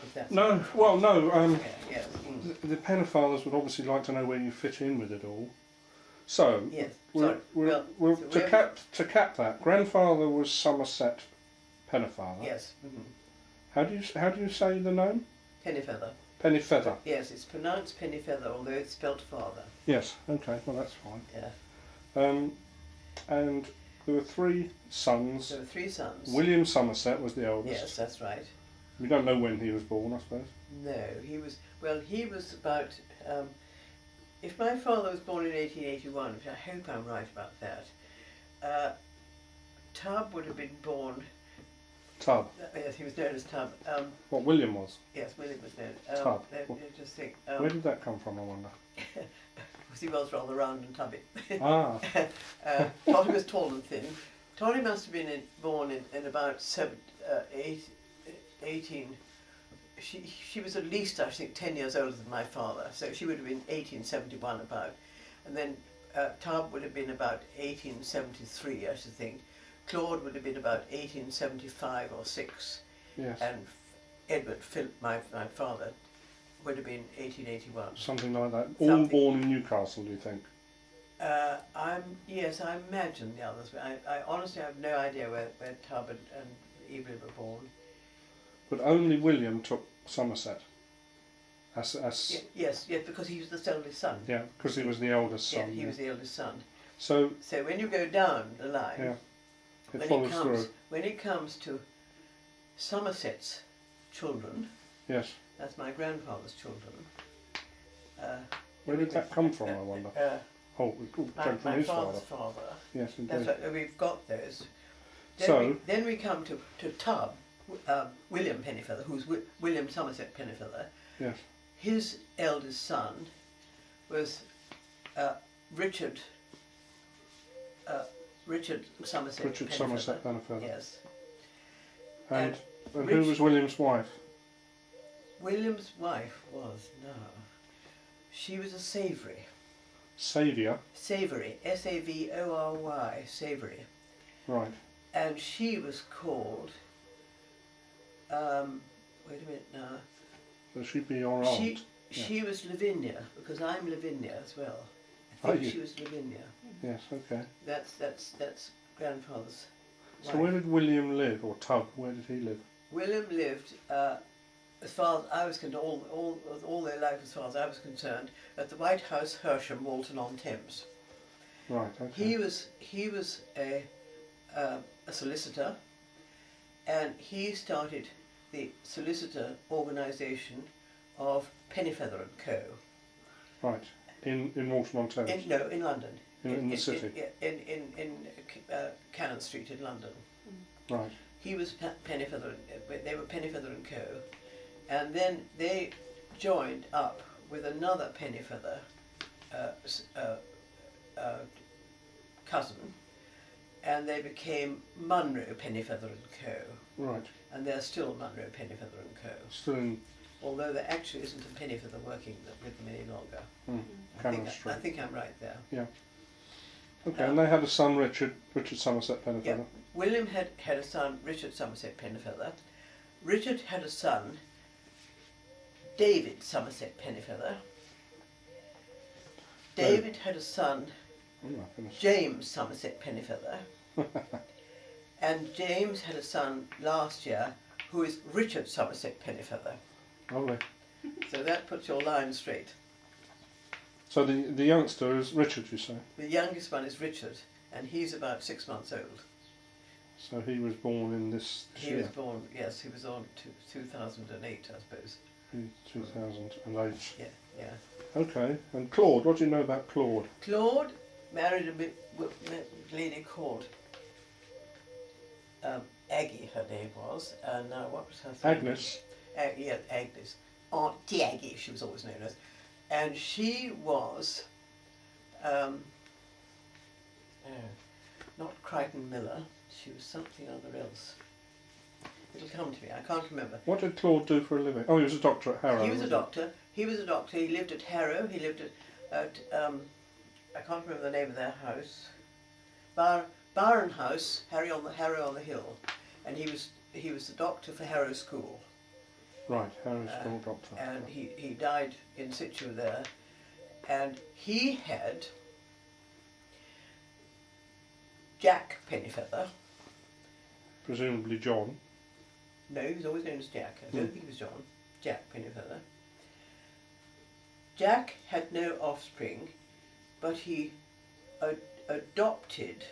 If that's No, well, no. okay, yes. The Pennefathers would obviously like to know where you fit in with it all. So, Yes. to cap that, grandfather was Somerset Pennefather. Yes. How do you say the name? Pennefather. Pennefather. Yes, it's pronounced Pennefather, although it's spelt father. Yes. Okay. Well, that's fine. Yeah. And there were 3 sons. There were 3 sons. William Somerset was the eldest. Yes, that's right. We don't know when he was born, I suppose. No, he was about, if my father was born in 1881, which I hope I'm right about that, Tubb would have been born... Tubb? Yes, he was known as Tubb. What William was? Yes, William was known. Tubb. Just think, where did that come from, I wonder? because he was rather round and tubby. Ah. Toddy was tall and thin. Toddy must have been born in about 18... She was at least, I think, 10 years older than my father, so she would have been 1871 about. And then Tubb would have been about 1873, I should think. Claude would have been about 1875 or 6. Yes. And Edward, Philip, my father, would have been 1881. Something like that. All born in Newcastle, do you think? Yes, I imagine the others. I honestly have no idea where Tubb and Evelyn were born. But only William took Somerset. Yes, because he was the eldest son. Yeah, because he was the eldest son. Yeah, he was the eldest son. So when you go down the line, yeah, it follows through. When it comes to Somerset's children, yes, that's my grandfather's children. Where did that come from, I wonder? It came from his father. Yes, indeed. That's right, we've got those. Then we come to Tubb, William Pennefather, who's William Somerset Pennefather. Yes. His eldest son was Richard Somerset. Richard Somerset Pennefather. Yes. And who was William's wife? William's wife was she was a Savoury. Saviour. Savoury, S-A-V-O-R-Y, Savoury. Right. And she was called. Wait a minute now. So she'd be your aunt. She was Lavinia, because I'm Lavinia as well. I think she was Lavinia. Yes, okay. That's grandfather's wife. So where did William live, or Tubb? Where did he live? William lived, as far as I was concerned, all their life as far as I was concerned, at the White House, Hersham, Walton-on-Thames. Right. Okay. He was a solicitor, and he started the solicitor organisation of Pennefather and Co. Right, in Walton-on-Thames? No, in London. In the city? In Cannon Street in London. Right. He was Pennefather, they were Pennefather and Co. And then they joined up with another Pennefather cousin, and they became Munro Pennefather and Co. Right. And they're still Munro Pennefather and Co. Still in... Although there actually isn't a Pennefather working with them any longer. Cannon Street. I think I'm right there. Yeah. Okay, and they had a son, Richard Somerset Pennefather. Yeah. William had a son, Richard Somerset Pennefather. Richard had a son, David Somerset Pennefather. David had a son, James Somerset Pennefather. And James had a son last year, who is Richard Somerset Pennefather. Lovely. So that puts your line straight. So the youngster is Richard, you say? The youngest one is Richard, and he's about 6 months old. So he was born in this year? He was born, yes, he was on 2008, I suppose. 2008. Yeah. Okay, and Claude, what do you know about Claude? Claude married a lady called Aggie, her name was, and what was her name? Agnes. Agnes. Auntie Aggie, she was always known as. And she was, not Crichton Miller, she was something other else. It'll come to me, I can't remember. What did Claude do for a living? Oh, he was a doctor at Harrow. He was a doctor. He lived at Harrow, he lived at I can't remember the name of their house. Barron House, Harrow on the Hill. And he was the doctor for Harrow School. Right, Harry's full doctor. And he died in situ there. And he had Jack Pennefather. Presumably John. No, he was always known as Jack. I don't think it was John. Jack Pennefather. Jack had no offspring, but he adopted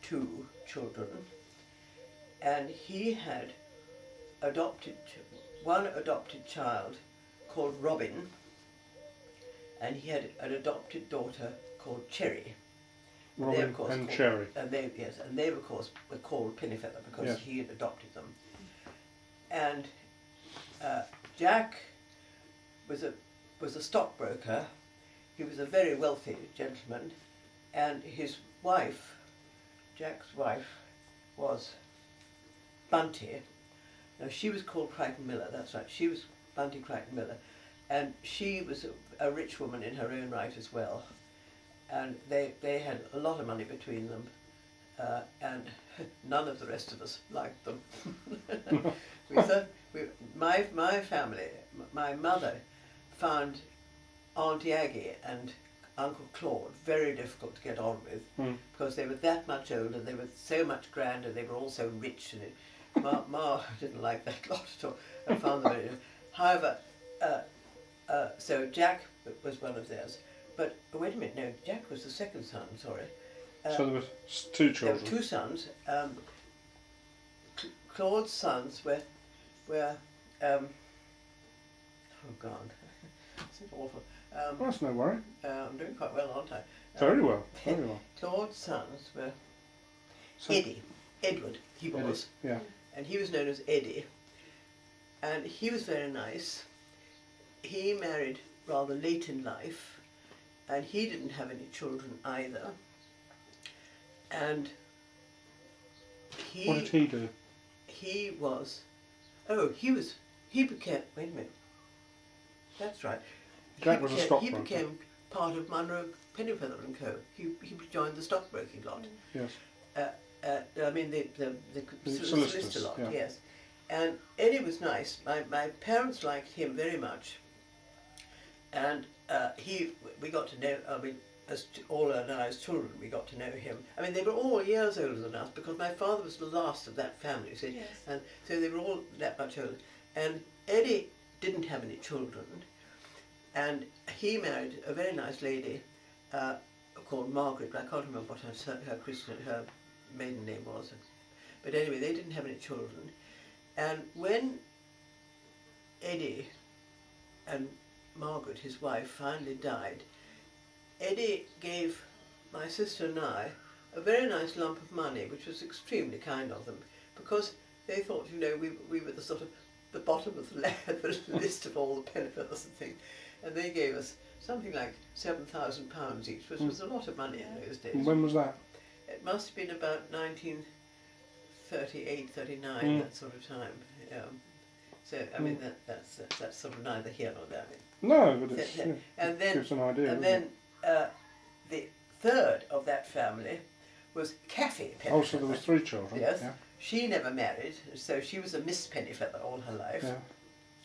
2 children, and he had one adopted child called Robin, and he had an adopted daughter called Cherry. Robin they, of course, and called, Cherry. And they of course were called Pennefather because Yes. he had adopted them. And Jack was a stockbroker. He was a very wealthy gentleman, and his wife, Jack's wife, was Bunty. Now she was called Crichton Miller, that's right, she was Bunty Crichton Miller, and she was a rich woman in her own right as well. And they had a lot of money between them, and none of the rest of us liked them. My family, my mother found Auntie Aggie and Uncle Claude very difficult to get on with, because they were that much older, they were so much grander, they were all so rich, and Ma didn't like that lot at all, and found them very. However, so Jack was one of theirs. But wait a minute, no, Jack was the second son, sorry. So there were 2 children. There were 2 sons. Claude's sons were oh God, it's awful. That's no worry. I'm doing quite well, aren't I? Very well, very well. Claude's sons were So, Edward, he was. Eddie, yeah. And he was known as Eddie. And he was very nice. He married rather late in life, and he didn't have any children either. And What did he do? he became, wait a minute, that's right. Jack was a stockbroker. He became part of Munro Pennefather and Co. He joined the stockbroking lot. Yes. I mean the solicitor lot, yeah. yes. And Eddie was nice. My parents liked him very much. And we got to know, I mean, as all our as children, we got to know him. I mean, they were all years older than us, because my father was the last of that family, you see. Yes. And so they were all that much older. And Eddie didn't have any children, and he married a very nice lady called Margaret, but I can't remember what her maiden name was. But anyway, they didn't have any children. And when Eddie and Margaret, his wife, finally died, Eddie gave my sister and I a very nice lump of money, which was extremely kind of them, because they thought, you know, we were the sort of the bottom of the list of all the Pennefathers and things, and they gave us something like £7,000 each, which was a lot of money in those days. And when was that? It must have been about 1938, 39, that sort of time. So I mean that's sort of neither here nor there. No, but it's, and then gives an idea. and then the third of that family was Kathy Pennefather. Oh, so there was 3 children. Yes. Yeah. She never married, so she was a Miss Pennefather all her life, Yeah.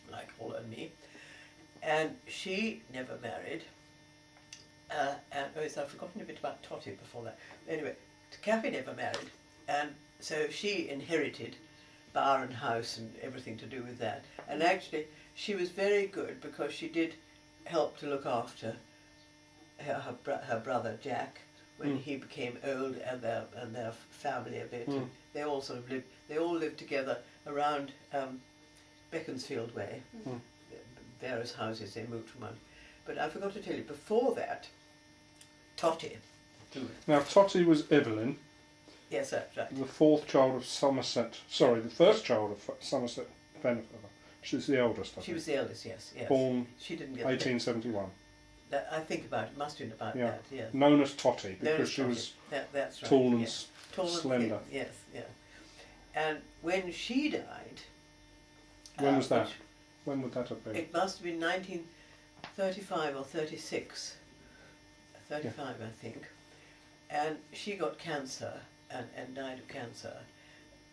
like all and me. And she never married. So I've forgotten a bit about Totty before that. Anyway, Kathy never married, and so she inherited bar and house and everything to do with that. And actually, she was very good, because she did help to look after her brother Jack when he became old, and their family a bit. And they all sort of lived together around Beaconsfield Way. Various houses they moved from one. But I forgot to tell you, before that, Totty. Now, Totty was Evelyn, Yes, that's right. the 4th child of Somerset. Sorry, the 1st child of Somerset Pennefather. She's the eldest, I She think. was the eldest, yes. Born she didn't get 1871. I think about it, must have been about Yeah. that, yes. Known as Totty, Known because as she Totty. was That's right. tall and yes. Tall and slender. thin, yes, yeah. And when she died... When was that? which When would that have been? It must have been 1935 or 36. 35, I think. And she got cancer and died of cancer.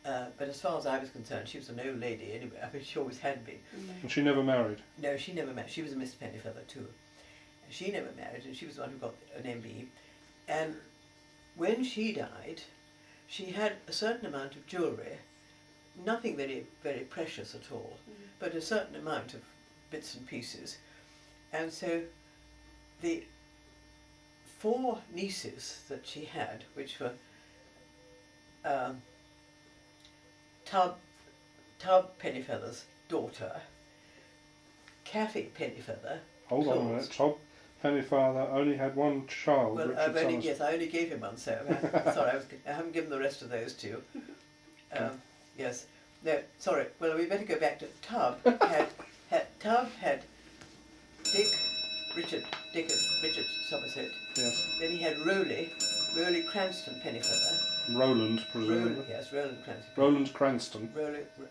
But as far as I was concerned, she was an old lady anyway. I mean, she always had been. And she never married? No, she never married. She was a Miss Pennefather too. She never married, and she was the one who got an MB. And when she died, she had a certain amount of jewellery, nothing very, very precious at all, but a certain amount of bits and pieces. And so the 4 nieces that she had, which were Tub Pennefather's daughter, Kathy Pennefather. Hold on a minute, Tub Pennefather only had one child. Well, Richard I only gave him one, so sorry, I haven't given the rest of those two. Yes, no, sorry. Well, we better go back to Tub. Tub had Richard Somerset. Yes. Then he had Rowley Cranston Pennefather. Roland, presumably. Yes, Roland Cranston. Roland Cranston.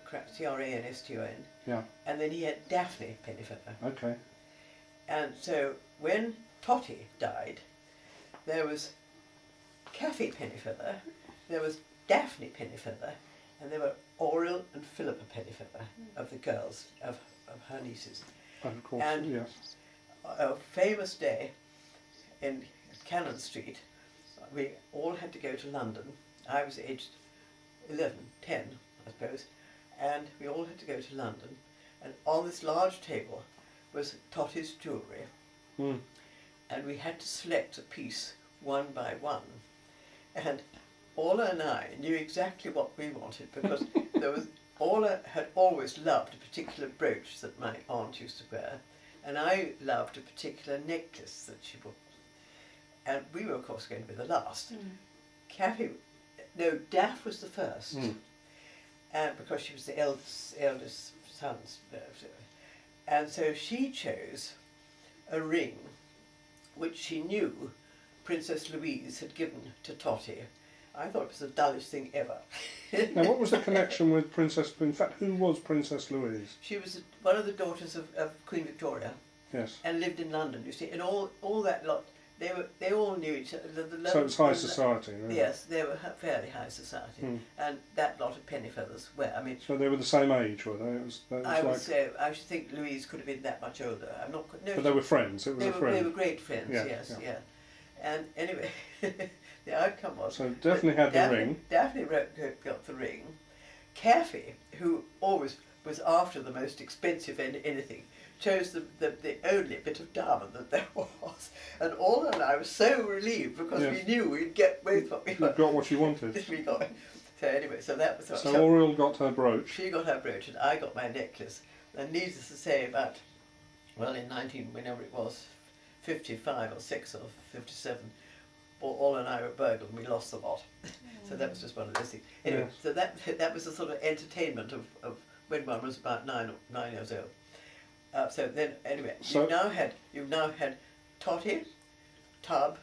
Cranston. Yeah. And then he had Daphne Pennefather. Okay. And so when Totty died, there was Kathy Pennefather, there was Daphne Pennefather, and there were Oriel and Philippa Pennefather of the girls, of her nieces. Of course, and yes. A famous day in Cannon Street, we all had to go to London. I was aged 10, I suppose, and we all had to go to London. And on this large table was Totty's jewellery. And we had to select a piece one by one. And Orla and I knew exactly what we wanted, because Orla had always loved a particular brooch that my aunt used to wear, and I loved a particular necklace that she wore. And we were, of course, going to be the last. Daff was the first, and because she was the eldest son's. And so she chose a ring which she knew Princess Louise had given to Totty. I thought it was the dullest thing ever. Now, what was the connection with Princess... In fact, who was Princess Louise? She was one of the daughters of Queen Victoria. Yes. And lived in London, you see. And all that lot, they all knew each other. So it's high society, really? Yes, they were fairly high society. And that lot of Pennefathers were, I mean... So they were the same age, were they? I should think Louise could have been that much older. I'm not... No, but they were friends, They were great friends, yes. And anyway... The outcome was... So Daphne had the ring. Daphne got the ring. Kathy, who always was after the most expensive anything, chose the only bit of diamond that there was. And Orla and I were so relieved, because we knew we'd get both what we wanted. You got what you wanted. We got it. So anyway, so that was... So Oriel got her brooch. She got her brooch and I got my necklace. And needless to say, about, well, in whenever it was, 55 or 6 or 57, Orla and I were burgled and we lost the lot. So that was just one of those things. Anyway, so that was the sort of entertainment of when one was about 9 years old. So then, anyway, you've now had Totty, Tub,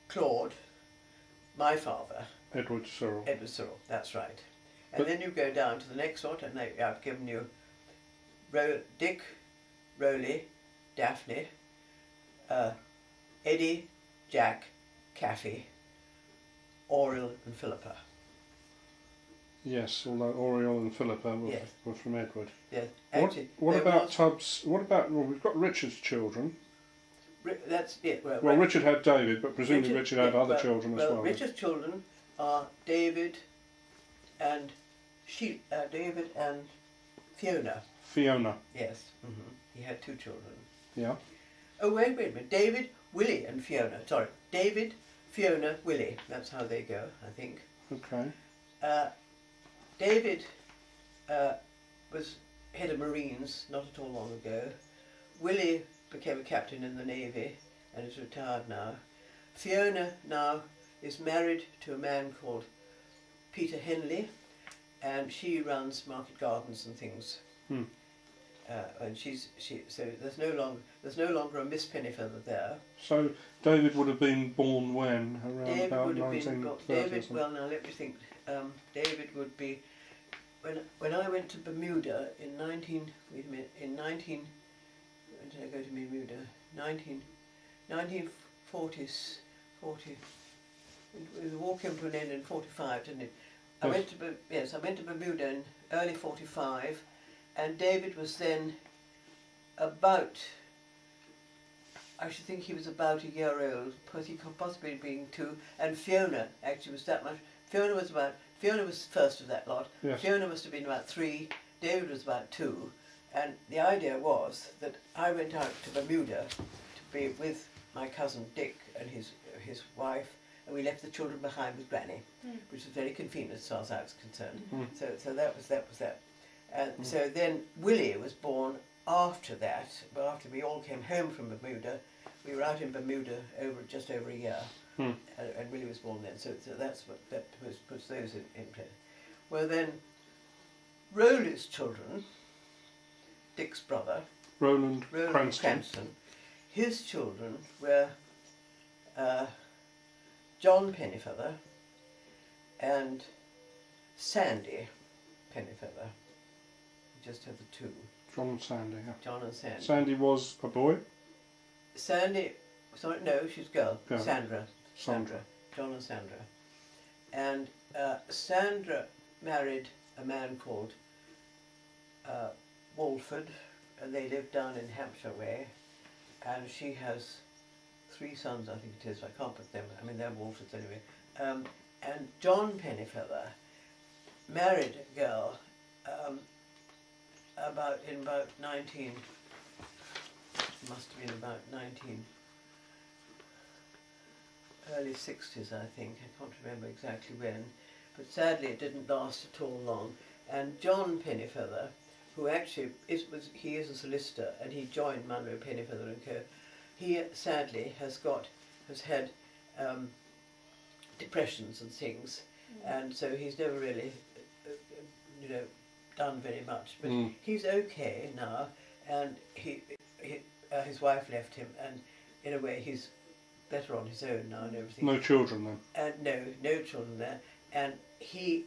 Claude, my father, Edward Cyril. Edward Cyril, that's right. And then you go down to the next lot, and I've given you Dick, Rowley, Daphne, Eddie, Jack, Kathy, Oriel and Philippa. Yes, although Oriel and Philippa were from Edward. Yes. Actually, what about Tubbs? What about, well, we've got Richard's children. That's it. Well, Richard had David, but presumably Richard had other children as well. Richard's children are David and Fiona. Fiona. Yes. He had 2 children. Yeah. Oh, wait a minute. David, Willie and Fiona. Sorry. David, Fiona, Willie. That's how they go, I think. Okay. David was head of Marines not at all long ago. Willie became a captain in the Navy and is retired now. Fiona now is married to a man called Peter Henley, and she runs market gardens and things. And so there's no longer a Miss Pennefather there. So David would have been born when? Around about 1930? Well, now let me think. David would be when I went to Bermuda in 19. Wait a minute. In 19. When did I go to Bermuda? 1940s. 40. The war came to an end in 45, didn't it? I went to Bermuda in early 45, and David was then about, I should think he was about a year old, possibly being 2, and Fiona actually was that much. Fiona was first of that lot. Yes. Fiona must have been about 3, David was about 2, and the idea was that I went out to Bermuda to be with my cousin Dick and his wife, and we left the children behind with Granny, which was very convenient as far as I was concerned. So that was that. And so then Willie was born after that. Well, after we all came home from Bermuda, we were out in Bermuda just over a year, and Willie was born then. So that's what puts those in place. Well then, Rowley's children, Dick's brother, Roland Cranston, his children were John Pennefather and Sandy Pennefather. We just have the 2. John and Sandy. Yeah. John and Sandy. Sandy was a boy. Sandy, sorry, no, she's a girl. Sandra. John and Sandra. And Sandra married a man called Walford, and they live down in Hampshire way, and she has 3 sons, I think it is. I can't put them. I mean, they're Walfords anyway. And John Pennefather married a girl in about 19. Must have been about 19. Early 60s, I think. I can't remember exactly when, but sadly it didn't last at all long. And John Pennefather, who actually is a solicitor, and he joined Munro Pennefather and Co. He sadly has had depressions and things, and so he's never really, done very much. But he's okay now, and his wife left him, and in a way he's better on his own now and everything. No children then? And no children there. And his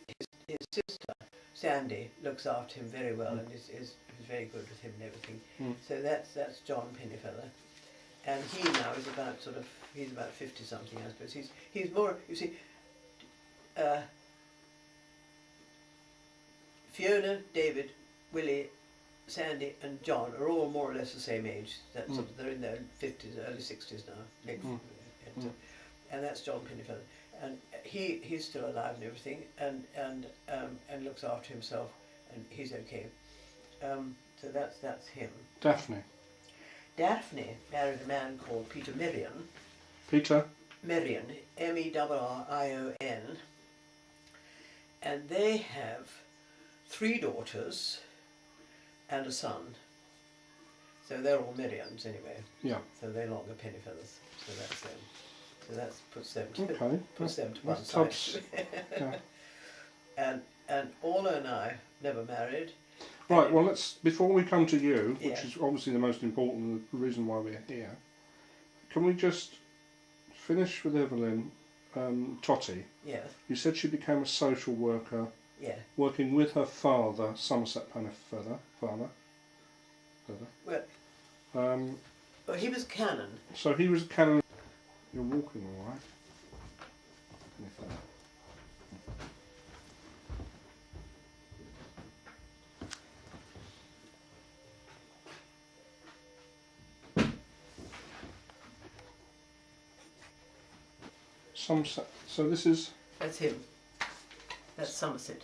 sister Sandy looks after him very well, and is very good with him and everything. So that's John Pennefather. And he now is he's about 50 something, I suppose. He's more, you see, Fiona, David, Willie, Sandy and John are all more or less the same age. They're in their 50s, early 60s now. And that's John Pennefather. And he's still alive and everything, and looks after himself, and he's okay. So that's him. Daphne married a man called Peter Merion. Peter? Merion, M-E-R-R-I-O-N. And they have 3 daughters and a son. So they're all Merions anyway. Yeah. So they're longer Pennefathers. So that's them. So that puts them to one side. Yeah. And Orla and I never married. Right, well, before we come to you, which is obviously the most important, the reason why we're here, can we just finish with Evelyn Totty? Yeah. You said she became a social worker, working with her father, Somerset Pennefather. Well, he was canon. So he was a canon. You're walking all right. Somerset. So this is... That's him. That's Somerset,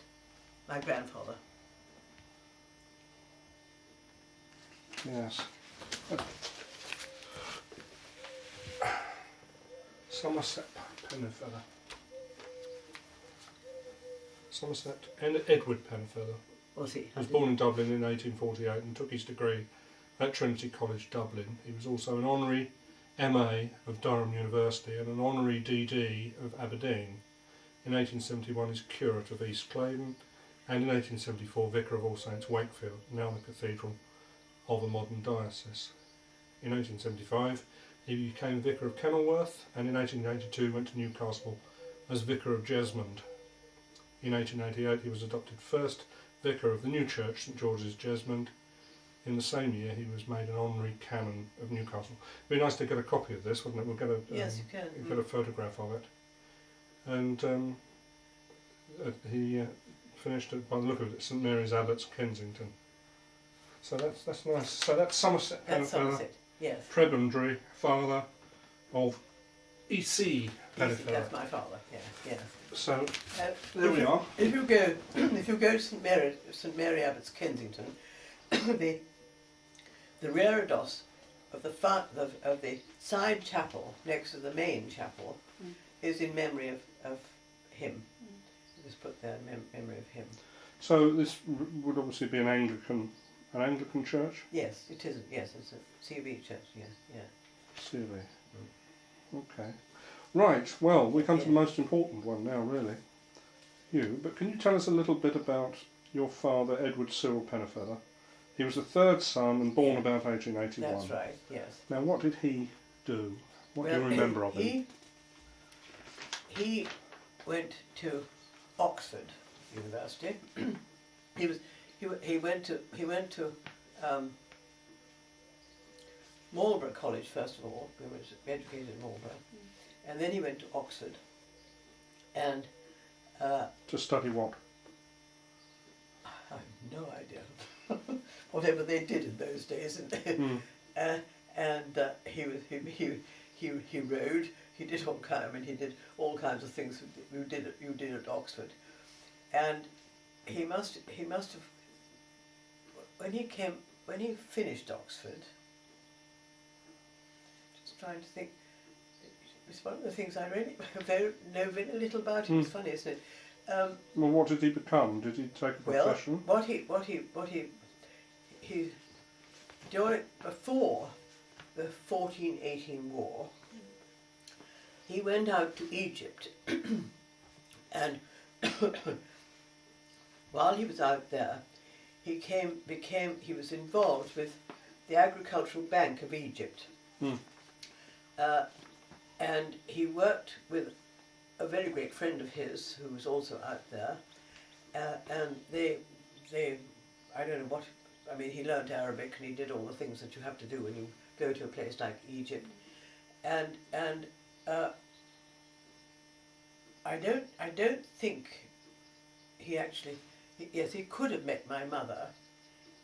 my grandfather. Yes. Somerset Pennefather. Somerset and Edward Pennefather. Was he? He was born in Dublin in 1848 and took his degree at Trinity College, Dublin. He was also an honorary MA of Durham University and an honorary DD of Aberdeen. In 1871 he was curate of East Claydon, and in 1874 vicar of All Saints Wakefield, now the cathedral of a modern diocese. In 1875 he became vicar of Kenilworth, and in 1882 went to Newcastle as vicar of Jesmond. In 1888 he was adopted first vicar of the new church, St George's, Jesmond. In the same year he was made an honorary canon of Newcastle. It'd be nice to get a copy of this, wouldn't it? We'll get a yes, you can. Get a photograph of it. And he finished by the look of it at St Mary's Abbots, Kensington. So that's nice. So that's Somerset That's Pennefather, Somerset, yes. prebendary father of E.C. Pennefather. That's my father, yeah. So there we are. If you go to St Mary Abbots, Kensington, the reredos of the side chapel next to the main chapel is in memory of him. Just put there memory of him. So this would obviously be an Anglican church. Yes, it is. Yes, it's a C.V. church. Yes, yeah. C.V. Okay. Right. Well, we come to the most important one now, really. But can you tell us a little bit about your father, Edward Cyril Pennefather? He was the third son and born about 1881. That's right. Yes. Now, what did he do? What do you remember of him? He went to Oxford University. He went to Marlborough College first of all. He was educated at Marlborough, and then he went to Oxford. And to study what? I have no idea. Whatever they did in those days, he rode. He did all he did all kinds of things you did at Oxford, and he must have when he finished Oxford. Just trying to think. It's one of the things I really know very little about him. It's funny, isn't it? Well, what did he become? Did he take a profession? Well, before the 1418 war, he went out to Egypt, and while he was out there, he was involved with the Agricultural Bank of Egypt, and he worked with a very great friend of his who was also out there, and they I don't know what, I mean, he learned Arabic and he did all the things that you have to do when you go to a place like Egypt, and I don't think he actually, yes, he could have met my mother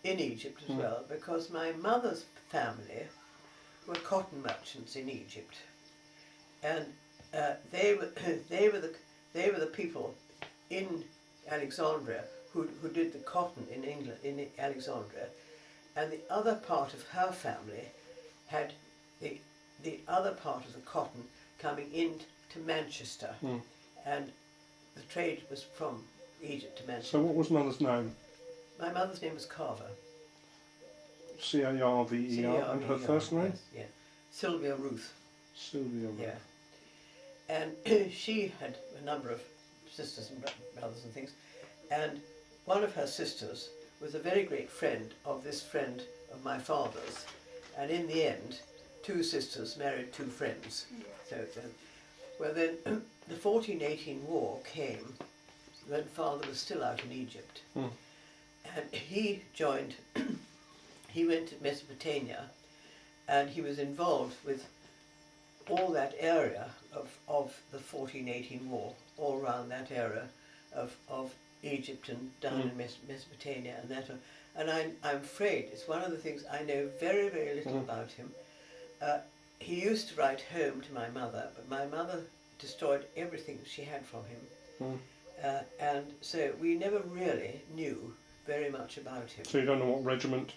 in Egypt as well, because my mother's family were cotton merchants in Egypt, and they were the people in Alexandria who did the cotton in England, in Alexandria, and the other part of her family had the other part of the cotton coming into Manchester, and the trade was from Egypt to Manchester. So what was mother's name? My mother's name was Carver. C-A-R-V-E-R, and her first name? Yes, yeah. Sylvia Ruth. Sylvia Ruth. Yeah. And she had a number of sisters and brothers and things, and one of her sisters was a very great friend of this friend of my father's, and in the end, two sisters married two friends. So, well then, the 1418 war came when father was still out in Egypt, and he joined, he went to Mesopotamia, and he was involved with all that area of the 1418 war, all around that area of Egypt and down in Mesopotamia and that. And I'm afraid it's one of the things I know very, very little about him. He used to write home to my mother, but my mother destroyed everything she had from him. And so we never really knew very much about him. So you don't know what regiment?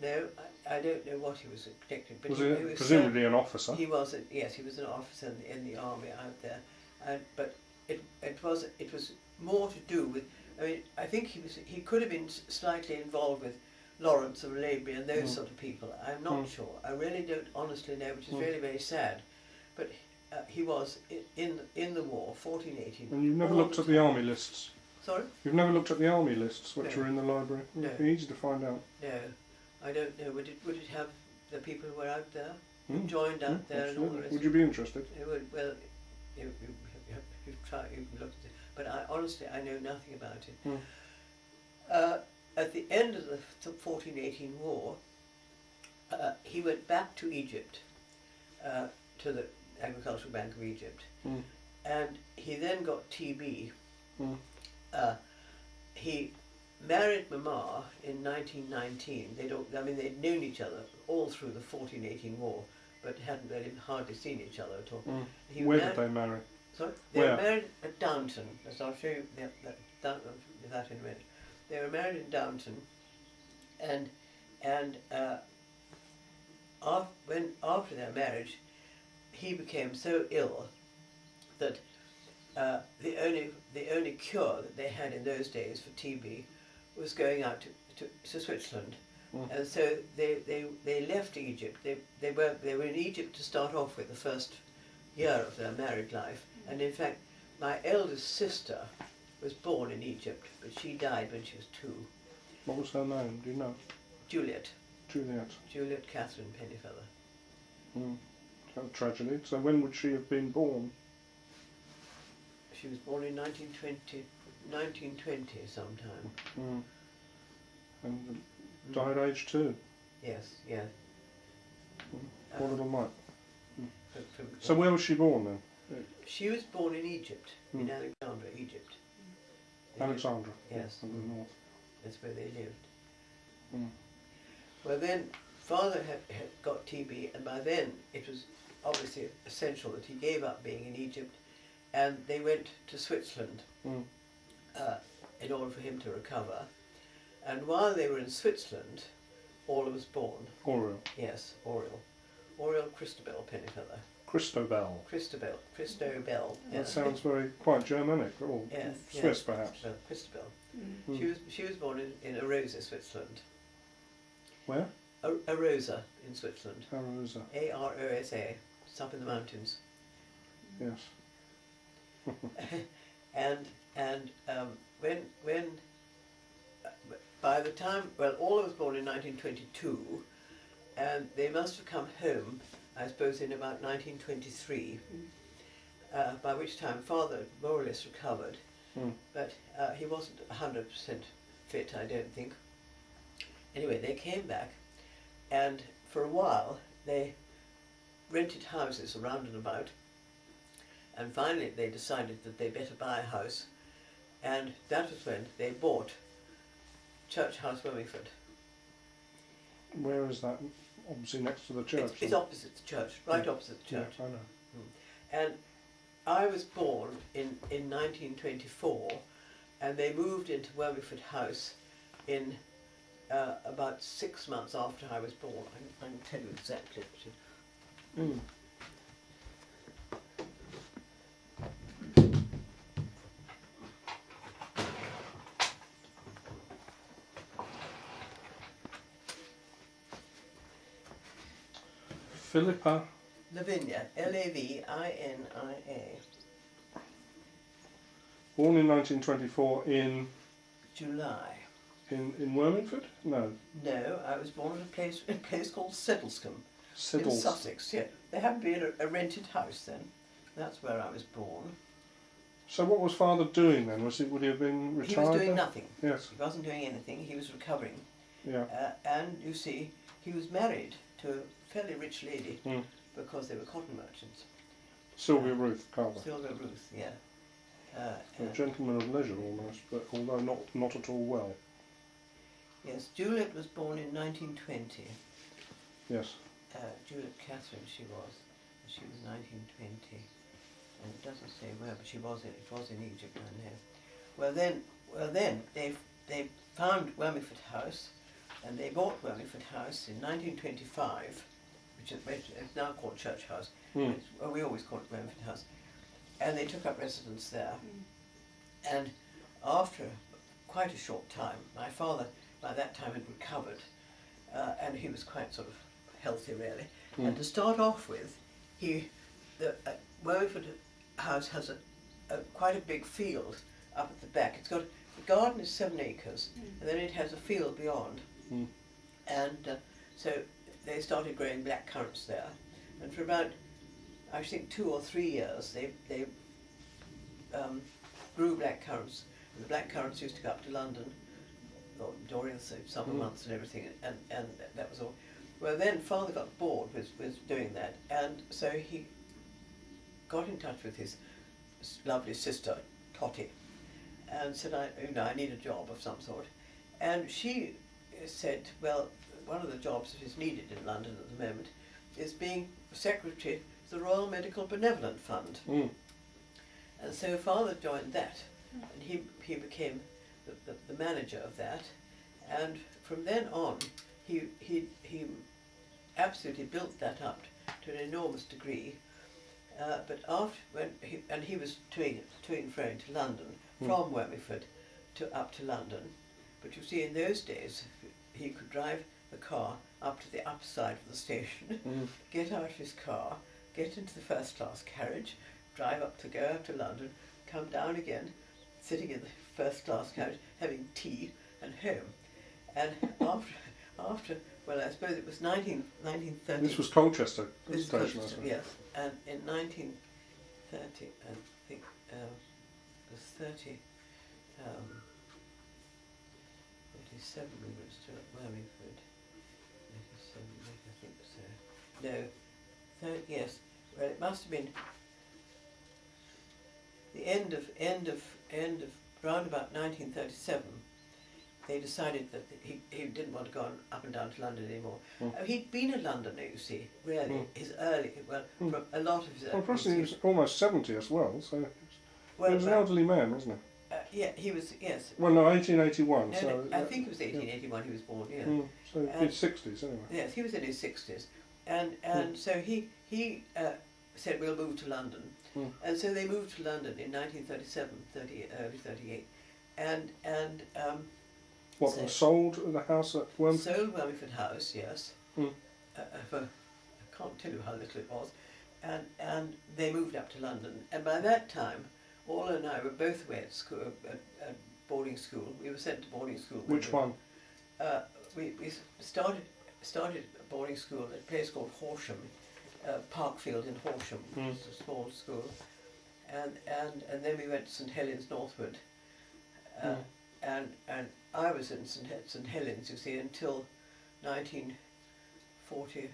No, I don't know what he was connected. But Was he he was presumably an officer? He was, yes, he was an officer in the army out there. But it was more to do with, I mean, I think he could have been slightly involved with Lawrence of Arabia and those sort of people. I'm not sure. I really don't honestly know, which is really very sad. But he was in the war, 1418. And you've never looked at the army lists? Sorry? You've never looked at the army lists, which are in the library? No. It'd be easy to find out. No, I don't know. Would it have the people who were out there, who joined out there and all the rest? Would you be interested? It would, well, you try, you can look at it. But honestly, I know nothing about it. At the end of the 1418 war, he went back to Egypt, to the Agricultural Bank of Egypt, and he then got TB, Mm. He married Mama in 1919. They'd known each other all through the 14-18 war, but hadn't really hardly seen each other at all. Mm. Where did they marry? Sorry? They were married at Downton, as I'll show you that in a minute. They were married in Downton, and after their marriage, he became so ill that the only cure that they had in those days for TB was going out to Switzerland. Mm. And so they left Egypt. They were in Egypt to start off with, the first year of their married life. And in fact, my eldest sister was born in Egypt, but she died when she was 2. What was her name? Do you know? Juliet. Juliet Catherine Pennefather. Mm. What a tragedy. So when would she have been born? She was born in 1920 sometime. Mm. And died aged 2. Yes, yeah. Poor little mite. From So where was she born then? She was born in Egypt, in Alexandria, Egypt. Alexandria. Yes. In the north. That's where they lived. Mm. Well, then Father had got TB, and by then it was obviously essential that he gave up being in Egypt, and they went to Switzerland in order for him to recover. And while they were in Switzerland, Orla was born. Oriel. Yes, Oriel. Oriel Christabel Pennefather. Christobel. Christabel. That Yes. sounds quite Germanic, or Yes, Swiss yes. perhaps. Christabel. Mm. She was born in Arosa, Switzerland. Where? Arosa in Switzerland. Arosa. Arosa. It's up in the mountains. Yes. and when by the time, well, Orla was born in 1922, and they must have come home, I suppose, in about 1923, by which time Father more or less recovered, but he wasn't 100% fit, I don't think. Anyway, they came back, and for a while they rented houses around and about, and finally they decided that they'd better buy a house, and that was when they bought Church House, Wilmingford. Where is that? Obviously next to the church. It's opposite the church, right opposite the church. Yeah, I know. And I was born in 1924, and they moved into Wilmingford House in about 6 months after I was born. I can tell you exactly. Philippa. Lavinia, Lavinia. Born in 1924 in July. in Wormingford? No. No, I was born in a place called Siddlescombe. Siddles. In Sussex, yeah. There hadn't been a rented house then. That's where I was born. So what was Father doing then? Would he have been retired? He was doing then? nothing. Yes. He wasn't doing anything. He was recovering. Yeah. And you see, he was married to a fairly rich lady because they were cotton merchants. Sylvia Ruth Carver. Sylvia Ruth, yeah. A gentleman of leisure almost, but although not at all well. Yes, Juliet was born in 1920. Yes. Juliet Catherine, she was. She was 1920. And it doesn't say where, but it was in Egypt, I know. Well then, they found Wormingford House, and they bought Wormingford House in 1925, which is now called Church House. Well, we always call it Wormingford House. And they took up residence there. And after quite a short time, my father by that time had recovered, and he was quite sort of healthy really. And to start off with, Wormingford House has quite a big field up at the back. It's got, the garden is 7 acres, and then it has a field beyond. And so they started growing black currants there, and for about, I think, 2 or 3 years, they grew black currants. And the black currants used to go up to London, or during the summer months and everything, and that was all. Well, then Father got bored with doing that, and so he got in touch with his lovely sister, Tottie, and said, I need a job of some sort. And she said, well, one of the jobs that is needed in London at the moment is being secretary to the Royal Medical Benevolent Fund. Mm. And so Father joined that, and he became the manager of that. And from then on, he absolutely built that up to an enormous degree. But after he was to and fro to London, from Wormiford up to London. But you see, in those days, he could drive the car up to the upside of the station, get out of his car, get into the first class carriage, go up to London, come down again, sitting in the first class carriage, having tea, and home. And after well, I suppose it was 1930. This was Colchester This station, is Colchester, yes. And in 1930, I think it was 37 we were still at Wormiford. 87, I think so. No, yes. Well, it must have been the end of round about 1937. They decided that he didn't want to go on up and down to London anymore. He'd been a Londoner, you see, really. His early, from a lot of his. Well, possibly he was almost 70 as well, so he was an elderly man, wasn't he? Yeah, he was. Yes. Well, no, 1881. No, so I think it was 1881 he was born. Yeah. So his 60s anyway. Yes, he was in his 60s, and so he said we'll move to London, and so they moved to London in 1937, early 38, and What, so sold the house at Wormford? sold Wormiford House, yes. For, I can't tell you how little it was, and they moved up to London, and by that time, Orla and I were both away at school, at boarding school. We were sent to boarding school. Which one? We started boarding school at a place called Horsham, Parkfield in Horsham. It's a small school, and then we went to St Helens Northwood, and I was in St Helens, you see, until 1940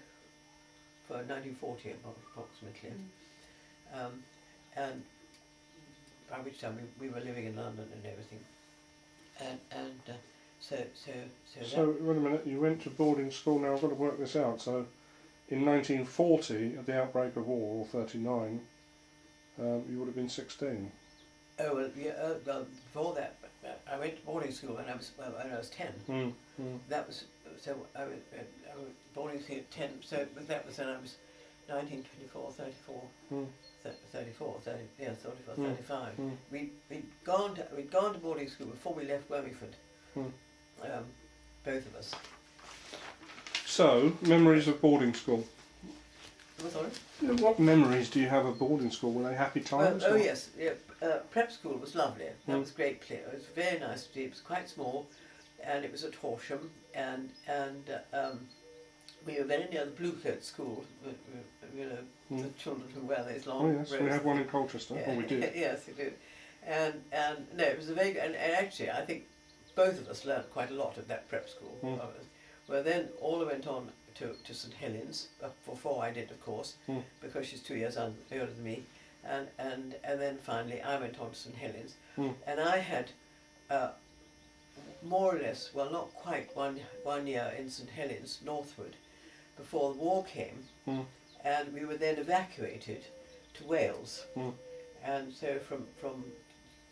approximately, and by which time we were living in London and everything, So wait a minute, you went to boarding school. Now I've got to work this out. So, in 1940, at the outbreak of war, or 39, you would have been 16. Oh well, yeah. Well, before that, I went to boarding school when I was 10. That was so. I was boarding school at 10. So that was when I was 19, 24, 34. 34, 35. We'd gone to boarding school before we left Wormiford. Both of us. So, memories of boarding school. Sorry? What memories do you have of boarding school? Were they happy times? Oh yes, yeah, prep school was lovely. That was a great place. It was very nice to do. It was quite small, and it was at Horsham, and we were very near the Bluecoat School. You know, the children who wear those long. Oh yes, we had one in Colchester. Yeah. Or we did. Yes, we did. And no, it was a very and actually I think both of us learned quite a lot at that prep school. Well, then Orla went on to St Helens before I did, of course, because she's 2 years older than me, and then finally I went on to St Helens, and I had more or less, well, not quite one year in St Helens, Northwood, before the war came, and we were then evacuated to Wales, and so from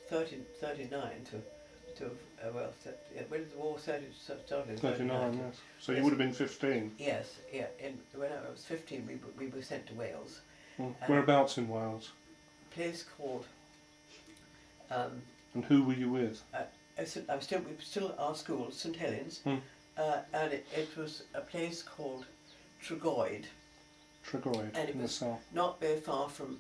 39 to well, when did the war started? 39, yes. So you would have been 15. Yes, yeah. When I was 15, we were sent to Wales. Whereabouts in Wales? A place called. And who were you with? We were still at our school, St Helens, and it was a place called Tregoyd. Tregoyd, and it in was the south. Not very far from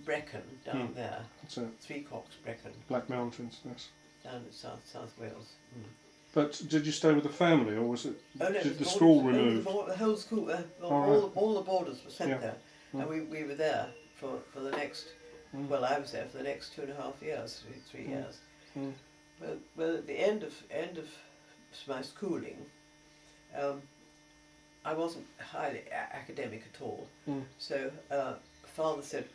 Brecon down there. That's it. Three Cocks, Brecon. Black Mountains, yes. Down in South Wales. But did you stay with the family, or was it? Oh, no, did the school remove? The whole school, all the boarders were sent there, and we were there for the next. Well, I was there for the next 2.5 years, 3 years. Well, at the end of my schooling, I wasn't highly academic at all. So Father said,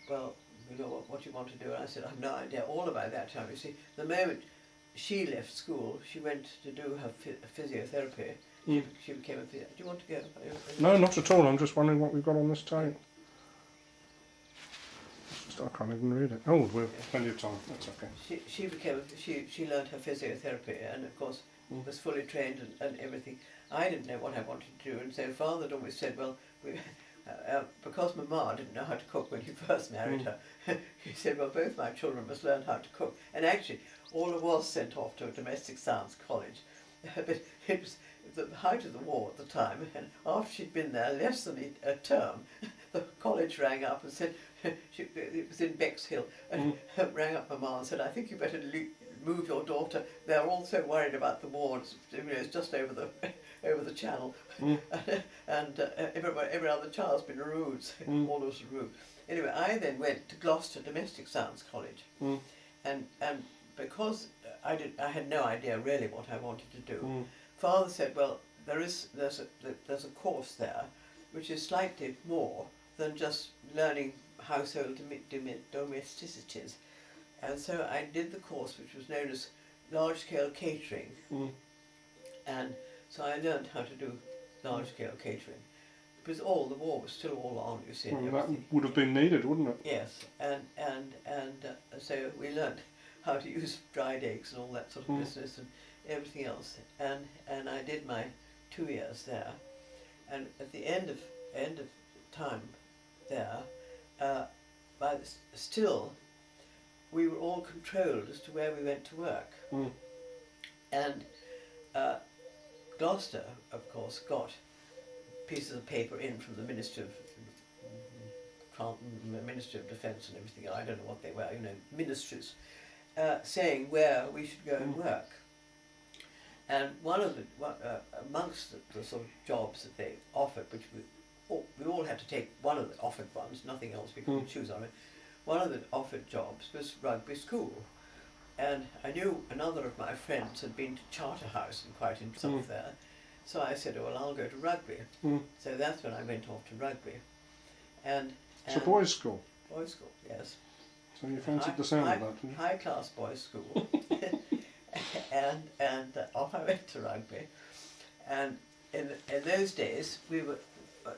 well, you know, what do you want to do? And I said, I've no idea. All about that time, you see, the moment she left school, she went to do her physiotherapy. She became a physio. Do you want to go? No, not at all. I'm just wondering what we've got on this tape. I can't even read it. Oh, we've plenty of time. That's okay. She learned her physiotherapy, and of course was fully trained and everything. I didn't know what I wanted to do, and so Father had always said, well, because Mama didn't know how to cook when he first married her, he said, well, both my children must learn how to cook. And actually, Orla was sent off to a domestic science college, but it was the height of the war at the time, and after she'd been there less than a term, the college rang up and said, it was in Bexhill, and rang up Mama and said, I think you better move your daughter. They're all so worried about the war. It's just over the channel, and every other child's been removed. All was removed. Anyway, I then went to Gloucester Domestic Science College, and because I had no idea really what I wanted to do. Father said, well, there's a course there, which is slightly more than just learning household domesticities. And so I did the course, which was known as large-scale catering. And so I learned how to do large-scale catering. Because the war was still all on, you see. Well, that would have been needed, wouldn't it? Yes, and so we learned how to use dried eggs and all that sort of business and everything else. And I did my 2 years there. And at the end of time there, still we were all controlled as to where we went to work. And Gloucester, of course, got pieces of paper in from the Ministry of Defence and everything. I don't know what they were, you know, ministries, saying where we should go and work. And one of the amongst the sort of jobs that they offered, which we all had to take one of the offered ones, nothing else we could choose on it. One of the offered jobs was rugby school, and I knew another of my friends had been to Charterhouse and quite himself there, so I said, oh, well, I'll go to rugby. So that's when I went off to rugby. And it's a boys' school? Boys' school, yes. So you fancied the sound of that, didn't you? High-class boys' school. and off I went to rugby. And in those days, we were,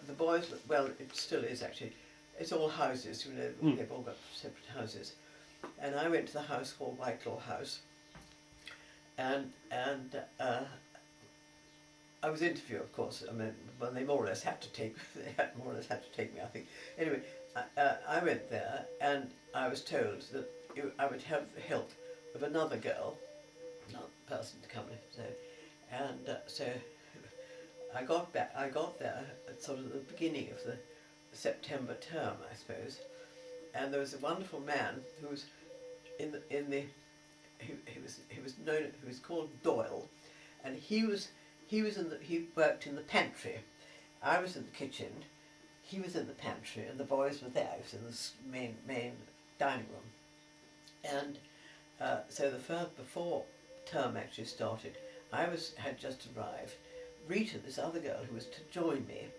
the boys, well, it still is actually, it's all houses, you know, they've all got separate houses. And I went to the house called Whitelaw House, and I was interviewed, of course. I mean, well, they more or less had to take me, I think. Anyway, I went there, and I was told that I would have the help of another girl, another person to come in. So I got there at sort of the beginning of the September term, I suppose, and there was a wonderful man who was he was called Doyle, and he worked in the pantry. I was in the kitchen, he was in the pantry, and the boys were there. He was in the main dining room, and so before term actually started, I had just arrived. Rita, this other girl who was to join me,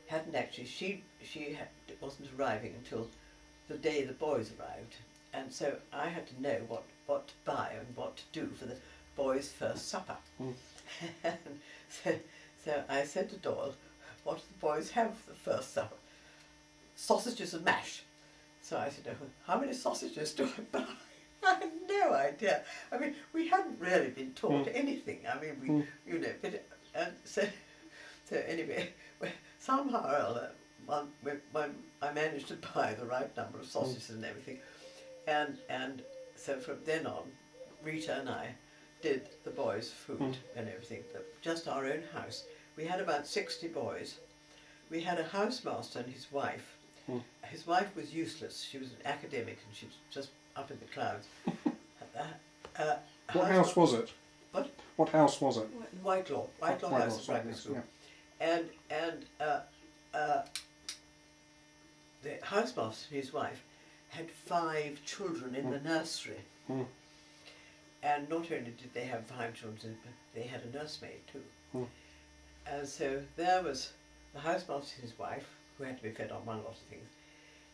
hadn't actually. She wasn't arriving until the day the boys arrived, and so I had to know what to buy and what to do for the boys' first supper. And so I said to Doyle, "What do the boys have for the first supper?" "Sausages and mash." So I said, "Oh, how many sausages do I buy?" I had no idea. I mean, we hadn't really been taught anything. I mean, you know, but and so anyway, somehow or other, I managed to buy the right number of sausages and everything, and so from then on, Rita and I did the boys' food and everything. Just our own house. We had about 60 boys. We had a housemaster and his wife. His wife was useless. She was an academic and she was just up in the clouds. What house was it? What? What house was it? Whitelaw House, Rugby School. Yeah. And the housemaster and his wife had 5 children in the nursery. And not only did they have 5 children, but they had a nursemaid too. And so there was the housemaster and his wife, who had to be fed on one lot of things,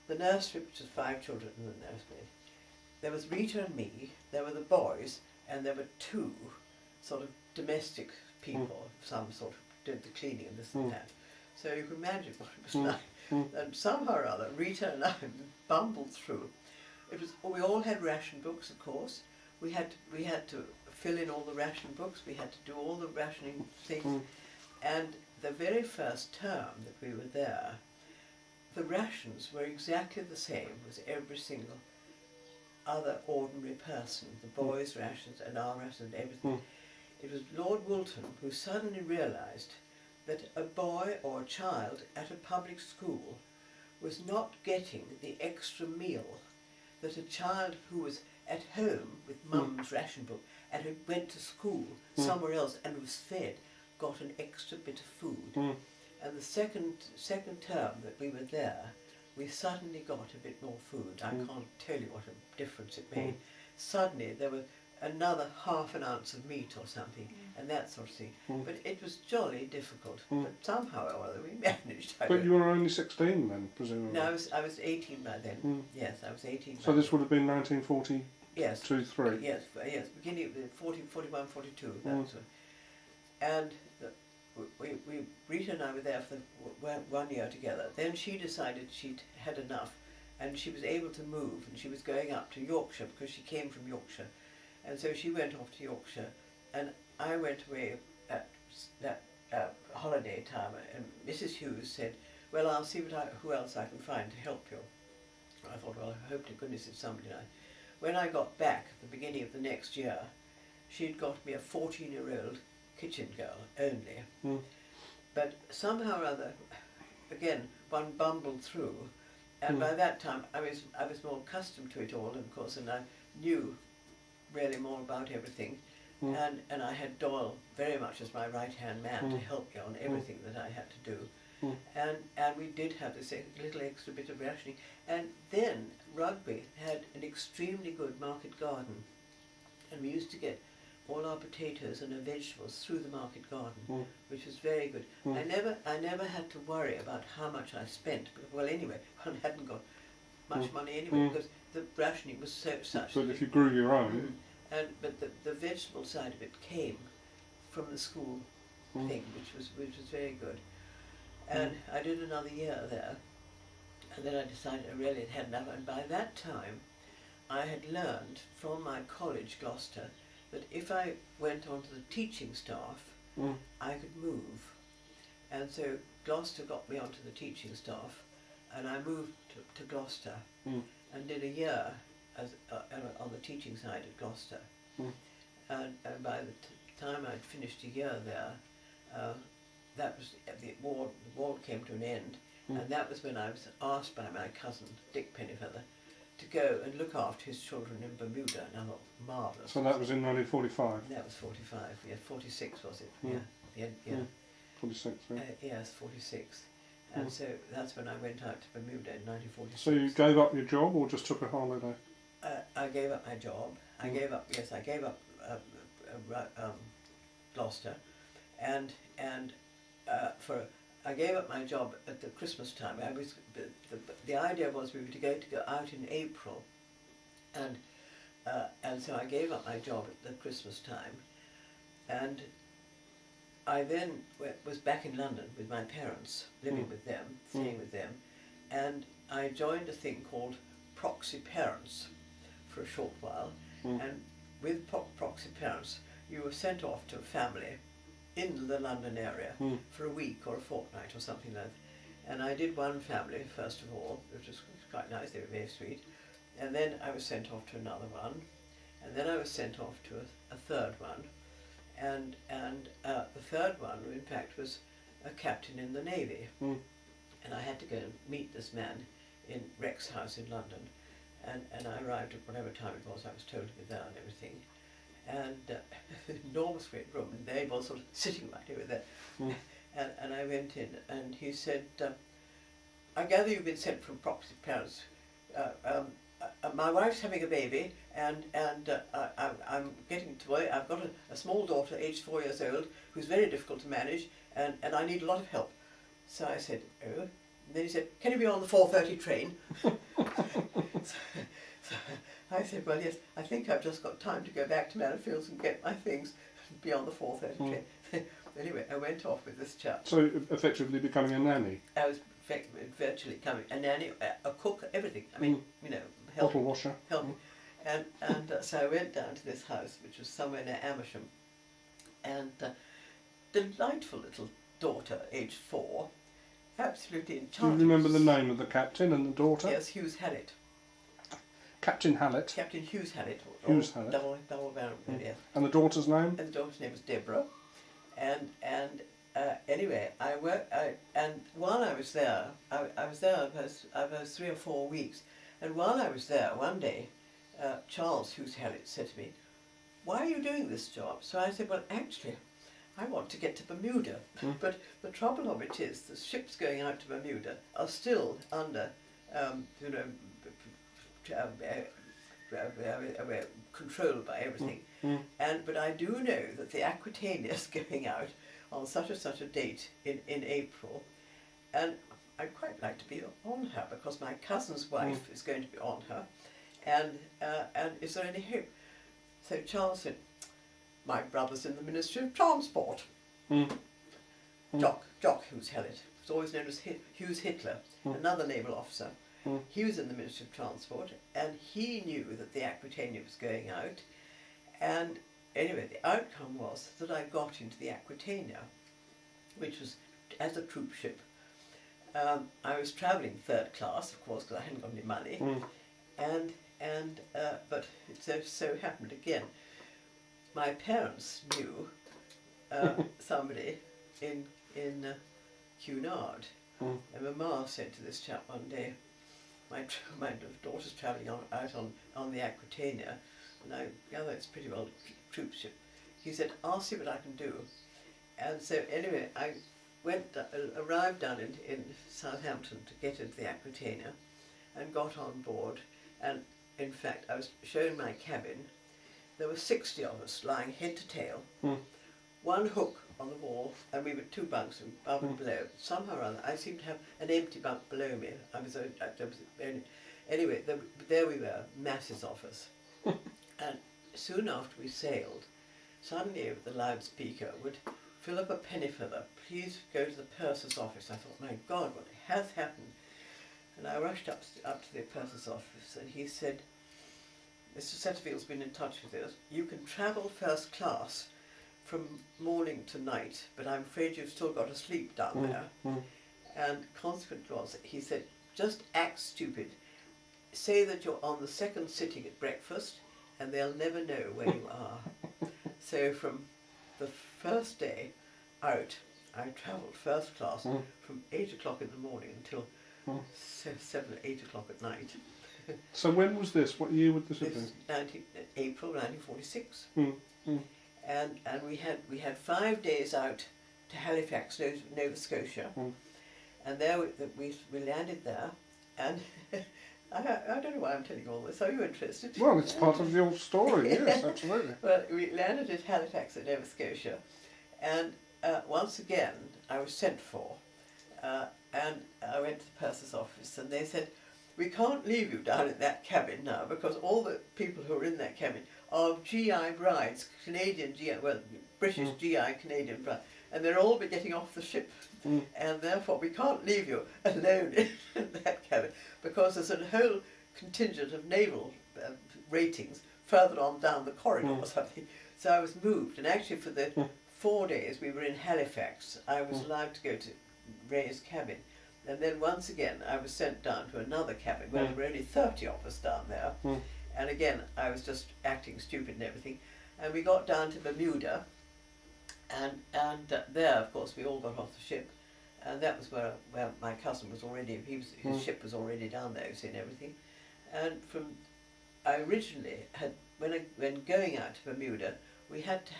the nursery, which was 5 children in the nursery. There was Rita and me, there were the boys, and there were 2 sort of domestic people, some sort of did the cleaning and this and that. So you can imagine what it was like. And somehow or other, Rita and I bumbled through. It was, we all had ration books, of course. We had to fill in all the ration books. We had to do all the rationing things. And the very first term that we were there, the rations were exactly the same as every single other ordinary person. The boys' rations and our rations and everything. It was Lord Woolton who suddenly realised that a boy or a child at a public school was not getting the extra meal that a child who was at home with mum's ration book and who went to school somewhere else and was fed got an extra bit of food. And the second term that we were there, we suddenly got a bit more food. I can't tell you what a difference it made. Suddenly there was another half an ounce of meat or something, and that sort of thing. But it was jolly difficult. But somehow or other we managed. But you were only 16 then, presumably? No, I was 18 by then. Yes, I was 18. So this would have been 1940? Yes. 2-3? Yes, beginning of 40, 41, 42. That's what. And Rita and I were there for 1 year together. Then she decided she'd had enough, and she was able to move, and she was going up to Yorkshire because she came from Yorkshire. And so she went off to Yorkshire, and I went away at that holiday time, and Mrs. Hughes said, well, I'll see who else I can find to help you. I thought, well, I hope to goodness it's somebody nice. When I got back at the beginning of the next year, she'd got me a 14-year-old kitchen girl only. But somehow or other, again, one bumbled through, and by that time I was more accustomed to it all, of course, and I knew really more about everything. And I had Doyle very much as my right-hand man to help me on everything that I had to do. And we did have this little extra bit of rationing. And then Rugby had an extremely good market garden, and we used to get all our potatoes and our vegetables through the market garden, which was very good. I never had to worry about how much I spent. Well, anyway, one hadn't got much money anyway because the rationing was such. But if you grew your own. But the vegetable side of it came from the school thing, which was very good. And I did another year there, and then I decided I really had enough. And by that time, I had learned from my college, Gloucester, that if I went onto the teaching staff, I could move. And so Gloucester got me onto the teaching staff, and I moved to Gloucester and did a year as on the teaching side at Gloucester. And by the time I'd finished a year there, that was the war came to an end, and that was when I was asked by my cousin Pip Pennefather to go and look after his children in Bermuda. And I thought, marvellous. So that was in 1945? That was 45, yeah, 46 was it? Yeah, 46, yeah. Yes, 46. And so that's when I went out to Bermuda in 1946. So you gave up your job or just took a holiday? I gave up my job. I gave up Gloucester, and I gave up my job at the Christmas time. The idea was we were to go out in April, and so I gave up my job at the Christmas time, and I then was back in London with my parents, living with them, staying with them, and I joined a thing called Proxy Parents for a short while, and with Proxy Parents you were sent off to a family in the London area for a week or a fortnight or something like that. And I did one family first of all, which was quite nice, they were very sweet, and then I was sent off to another one, and then I was sent off to a third one, and the third one in fact was a captain in the Navy, and I had to go and meet this man in Rex House in London, and I arrived at whatever time it was I was told to be there and everything, and enormous great room, and they were sort of sitting right over there, and I went in, and he said, I gather you've been sent from Proxy Parents. My wife's having a baby, and I'm getting to work. I've got a small daughter, aged 4 years old, who's very difficult to manage, and I need a lot of help. So I said, oh, And then he said, can you be on the 4:30 train? So I said, well, yes, I think I've just got time to go back to Manor-Fields and get my things and be on the 4:30 train. Anyway, I went off with this chap. So effectively becoming a nanny? I was virtually coming, a nanny, a cook, everything. I mean, you know, help, bottle washer. Help. And so I went down to this house, which was somewhere near Amersham, and delightful little daughter, aged 4, absolutely enchanting. Do you remember the name of the captain and the daughter? Yes, Hughes Hallett. Captain Hallett. Captain Hughes Hallett. Hughes Hallett. Double barrel, yes. And the daughter's name? And the daughter's name was Deborah. And anyway, and while I was there, I was there about 3 or 4 weeks. And while I was there, one day, Charles Hughes Hallett said to me, why are you doing this job? So I said, well, actually, I want to get to Bermuda. But the trouble of it is, the ships going out to Bermuda are still under, you know, controlled by everything. But I do know that the Aquitania is going out on such and such a date in April, and I'd quite like to be on her because my cousin's wife is going to be on her, and is there any hope? So Charles said, my brother's in the Ministry of Transport. Jock Hughes Hallett, was always known as Hughes Hitler, another naval officer. He was in the Ministry of Transport, and he knew that the Aquitania was going out. And anyway, the outcome was that I got into the Aquitania, which was as a troop ship. I was travelling 3rd class, of course, because I hadn't got any money. But it so happened again. My parents knew somebody in Cunard, and Mamma said to this chap one day, my daughter's travelling out on the Aquitania, and I gather it's pretty well troop ship. He said, I'll see what I can do. And so anyway, I arrived down in Southampton to get into the Aquitania, and got on board. And in fact, I was shown my cabin. There were 60 of us lying head to tail, one hook on the wall, and we were 2 bunks above and below. Somehow or other, I seemed to have an empty bunk below me. Anyway, there we were, masses of us. And soon after we sailed, suddenly over the loudspeaker would Philippa Pennefather, please go to the purser's office. I thought, my God, what has happened? And I rushed up to the purser's office, and he said, Mr. Setterfield's been in touch with us. You can travel 1st class from morning to night, but I'm afraid you've still got to sleep down there. And consequent was, he said, just act stupid. Say that you're on the 2nd sitting at breakfast, and they'll never know where you are. So from the first day out, I travelled 1st class from 8 o'clock in the morning until 7 or 8 o'clock at night. So when was this? What year would this have been? April 1946. And we had 5 days out to Halifax, Nova Scotia, and there we landed there, and I don't know why I'm telling you all this. Are you interested? Well, it's part of your story. Yes, absolutely. Well, we landed at Halifax at Nova Scotia, and once again I was sent for, and I went to the purser's office, and they said, we can't leave you down in that cabin now because all the people who are in that cabin are GI brides, Canadian GI, well, British GI Canadian brides, and they're all getting off the ship, and therefore we can't leave you alone in that cabin because there's a whole contingent of naval ratings further on down the corridor or something. So I was moved, and actually for the 4 days we were in Halifax, I was allowed to go to Ray's cabin. And then once again, I was sent down to another cabin where there were only 30 of us down there. And again, I was just acting stupid and everything. And we got down to Bermuda, and there, of course, we all got off the ship. And that was where my cousin was already, his ship was already down there, you see, and everything. And I originally had, when going out to Bermuda, I had to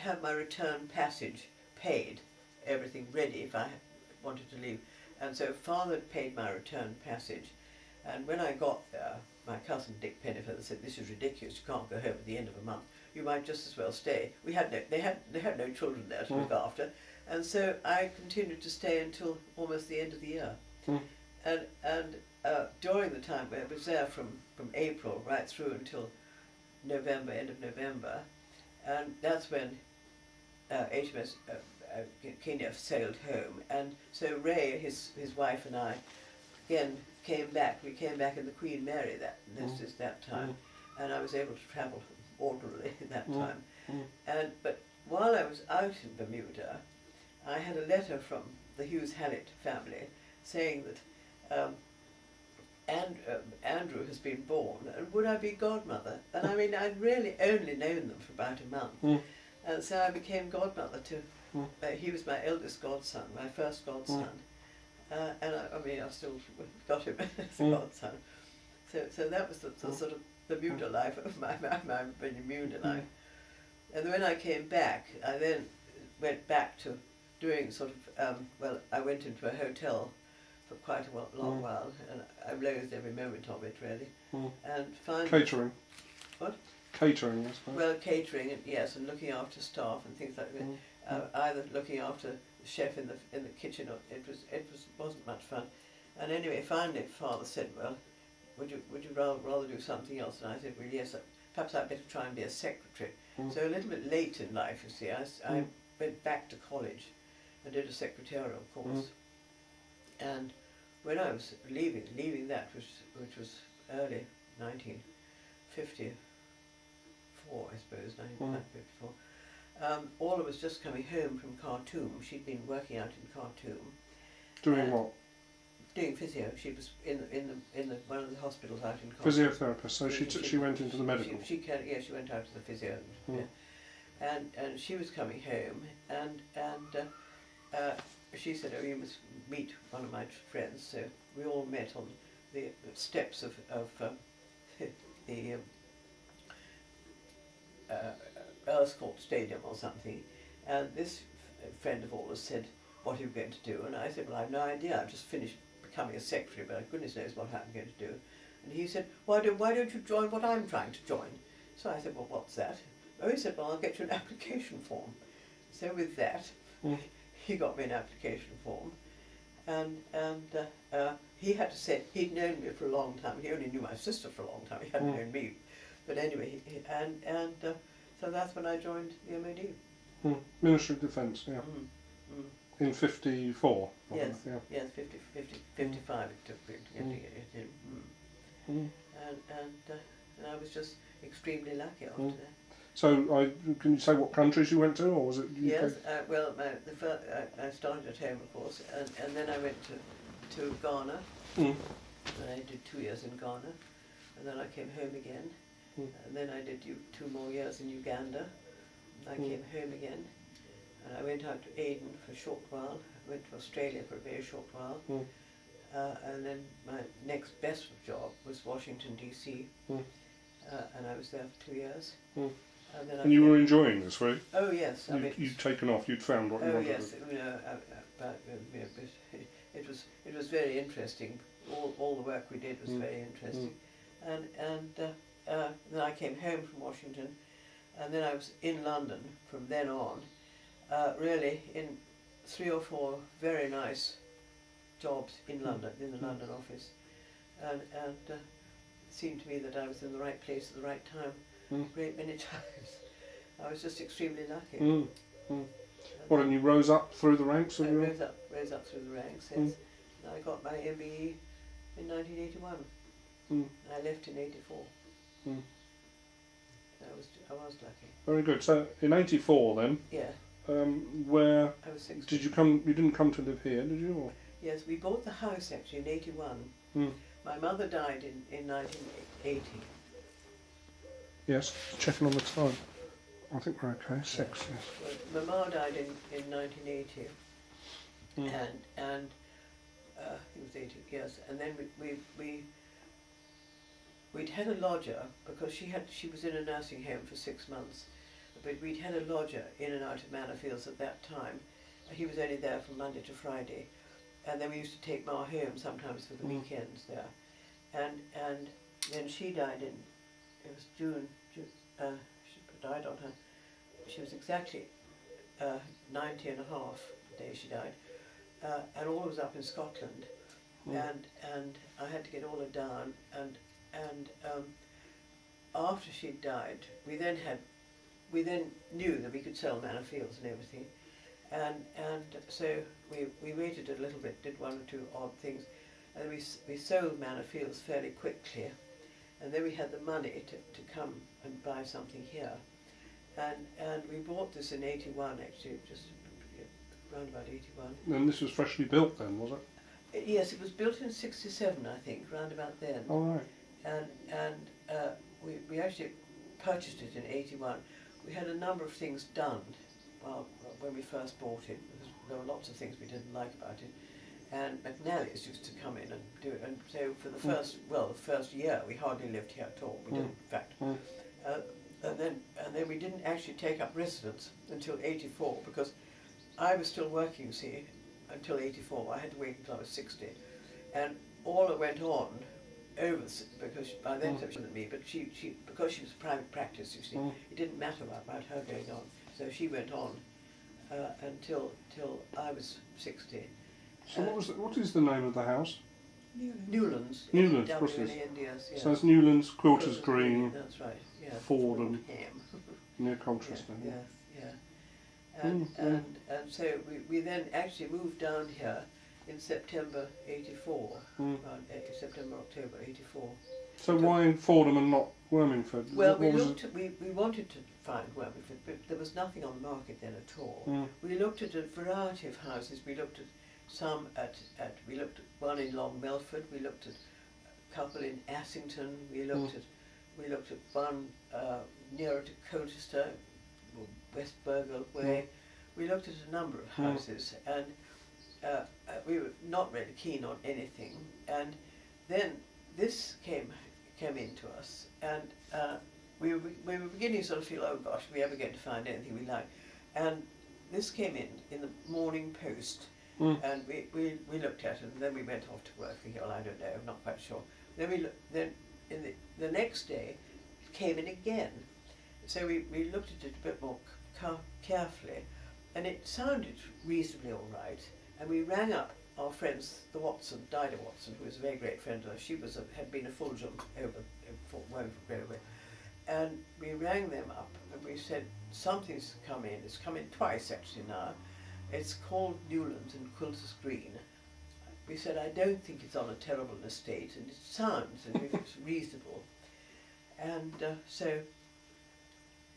have my return passage paid, everything ready if I wanted to leave. And so Father had paid my return passage, and when I got there, my cousin Dick Pennefather said, this is ridiculous, you can't go home at the end of a month. you might just as well stay. We had no, they had no children there to look after, and so I continued to stay until almost the end of the year. And during the time I was there from April right through until November, end of November, and that's when HMS Kenya sailed home, and so Ray, his wife, and I again came back. We came back in the Queen Mary that time, and I was able to travel orderly at that time. But while I was out in Bermuda, I had a letter from the Hughes Hallett family saying that Andrew has been born, and would I be godmother? And I mean, I'd really only known them for about a month, and so I became godmother to. He was my eldest godson, my first godson, and I mean, I still got him as a godson. So that was the sort of Bermuda life of my Bermuda life. And when I came back, I then went back to doing sort of well, I went into a hotel for quite a long while, and I loathed every moment of it really. And finally, catering. What? Catering, I suppose. Well, catering, and yes, and looking after staff and things like that. Either looking after the chef in the kitchen, or it wasn't much fun. And anyway, finally, Father said, "Well, would you rather do something else?" And I said, "Well, yes, perhaps I'd better try and be a secretary." So a little bit late in life, you see, I went back to college and did a secretarial course. And when I was leaving that, which was early 1954, I suppose, 1954. Orla was just coming home from Khartoum. She'd been working out in Khartoum. Doing what? Doing physio. She was in one of the hospitals out in Khartoum. Physiotherapist. So she went into the medical. She went out to the physio. And she was coming home, and she said, "Oh, you must meet one of my friends." So we all met on the steps of the Earls Court Stadium or something, and this friend of ours said, "What are you going to do?" And I said, "Well, I have no idea. I've just finished becoming a secretary, but goodness knows what I'm going to do." And he said, why don't you join what I'm trying to join?" So I said, "Well, what's that?" Oh, he said, "Well, I'll get you an application form." So with that, he got me an application form, and he had to say he'd known me for a long time. He only knew my sister for a long time. He hadn't known me, but anyway, so that's when I joined the MOD. Ministry of Defence, yeah. In 54. Yes, yeah. yes, 55 it took me to get in. And I was just extremely lucky after that. So, can you say what countries you went to, or was it UK? Yes, well, I started at home, of course, and then I went to Ghana, and I did 2 years in Ghana, and then I came home again, and then I did 2 more years in Uganda, and I came home again, and I went out to Aden for a short while, I went to Australia for a very short while, and then my next best job was Washington DC, and I was there for 2 years. And you were enjoying this, were you? Oh yes, You'd taken off. You'd found what you wanted. Oh yes, it was very interesting. All the work we did was very interesting, and then I came home from Washington, and then I was in London from then on. Really, in 3 or 4 very nice jobs in London, in the London office, and it seemed to me that I was in the right place at the right time. A great many times. I was just extremely lucky. Well, and you rose up through the ranks? I rose up through the ranks, yes. And I got my MBE in 1981. I left in 84. I was lucky. Very good. So, in 84 then? Yeah. Where I was 16. did you come? You didn't come to live here, did you? Or? Yes, we bought the house actually in 81. My mother died in 1980. Yes, checking on the time. I think we're okay. 6. Yes. Well, my mum died in 1980, and it was 80 years. And then we'd had a lodger because she was in a nursing home for 6 months, but we'd had a lodger in and out of Manor Fields at that time. He was only there from Monday to Friday, and then we used to take Ma home sometimes for the weekends there, and then she died in. It was June died on her. She was exactly 90 and a half the day she died, and all was up in Scotland, and I had to get all her down, and after she died, we then knew that we could sell Manor Fields and everything, and so we waited a little bit, did one or two odd things, and we sold Manor Fields fairly quickly, and then we had the money to come and buy something here, and we bought this in '81 actually, just around about '81. And this was freshly built then, was it? Yes, it was built in '67, I think, round about then. Oh, right. And we actually purchased it in '81. We had a number of things done when we first bought it, because there were lots of things we didn't like about it. And McNally's used to come in and do it. And so for the first year, we hardly lived here at all. We didn't, in fact. And then we didn't actually take up residence until '84, because I was still working, you see, until '84. I had to wait until I was 60. And all that went on over, because by then she wasn't me, but she because she was private practice, you see, it didn't matter about her going on. So she went on until I was 60. So what is the name of the house? Newlands. Newlands, WLANDS, yes. So it's Newlands, Quilters Green, that's right, yeah. Fordham, near Colchester. Yeah, yeah. And so we then actually moved down here in September '84, around September, October '84. So why Fordham and not Wormingford? Well, we wanted to find Wormingford, but there was nothing on the market then at all. We looked at a variety of houses. We looked at some we looked at one in Long Melford. We looked at a couple in Assington. We looked at one nearer to Colchester, West Burgle Way. We looked at a number of houses, and we were not really keen on anything. And then this came into us, and we were beginning to sort of feel, oh gosh, are we ever going to find anything we like? And this came in the Morning Post, and we looked at it, and then we went off to work thinking, well, I don't know, I'm not quite sure. Then the next day it came in again, so we looked at it a bit more carefully, and it sounded reasonably all right. And we rang up our friends, the Watson, Dinah Watson, who was a very great friend of ours. She had been a Fulham over Wormingford Railway. And we rang them up and we said, something's come in. It's come in twice actually now. It's called Newlands and Quilters Green. We said, I don't think it's on a terrible estate, and it sounds as if it's reasonable. And so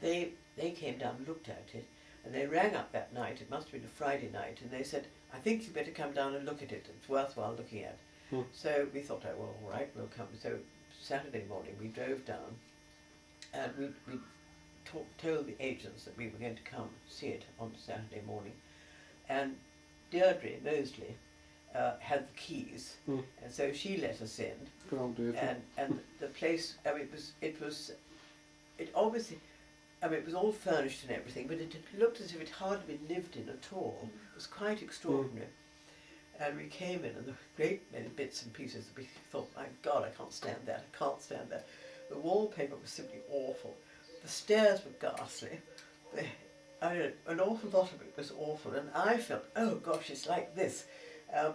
they came down and looked at it, and they rang up that night. It must have been a Friday night, and they said, I think you better come down and look at it. It's worthwhile looking at. So we thought, oh, well, all right, we'll come. So Saturday morning we drove down, and we told the agents that we were going to come see it on Saturday morning. And Deirdre Mosley had the keys, and so she let us in. Good old Deirdre. And the place, I mean, it obviously, I mean, it was all furnished and everything, but it looked as if it hardly been lived in at all. It was quite extraordinary. And we came in, and there were great many bits and pieces that we thought, my God, I can't stand that, I can't stand that. The wallpaper was simply awful. The stairs were ghastly. An awful lot of it was awful, and I felt, oh gosh, it's like this. The